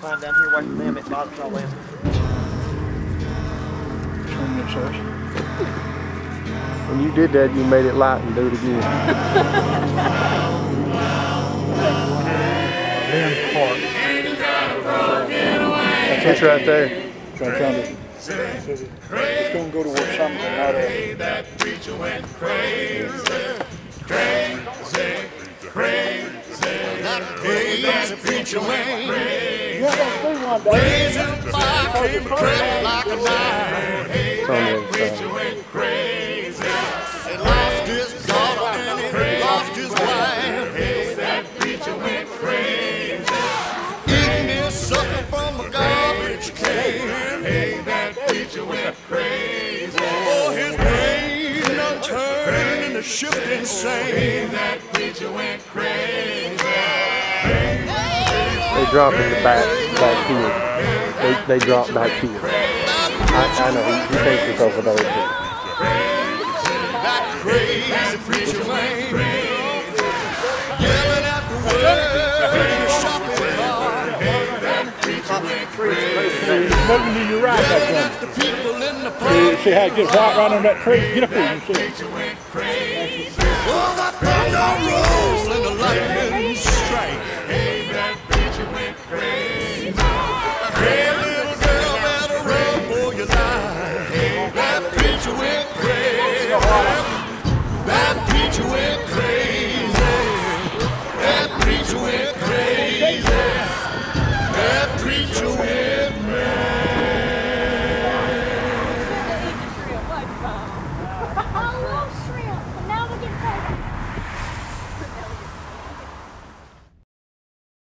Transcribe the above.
Climb down here away from them, it bothers all them. When you did that, you made it light and do it again. That's it right there. It's going to go to where something not at. That preacher went crazy, crazy, crazy. That crazy preacher went crazy. Blazing fire came crept like a knife. That preacher went crazy. He lost his daughter and he lost his wife. That preacher went crazy. Eating his supper from a garbage can. That preacher went crazy. Oh, his brain done turned into shifting sand. That preacher went crazy. They drop in the back here. They drop back here. I know, he thinks it's over there. That crazy preacher man, yelling at the world in the shopping cart. That preacher went crazy. Smoking to your right, that Yelling at the people in the park. See how it gets right on that tree? Get up here and see. Oh, that thunder rolls and the lightning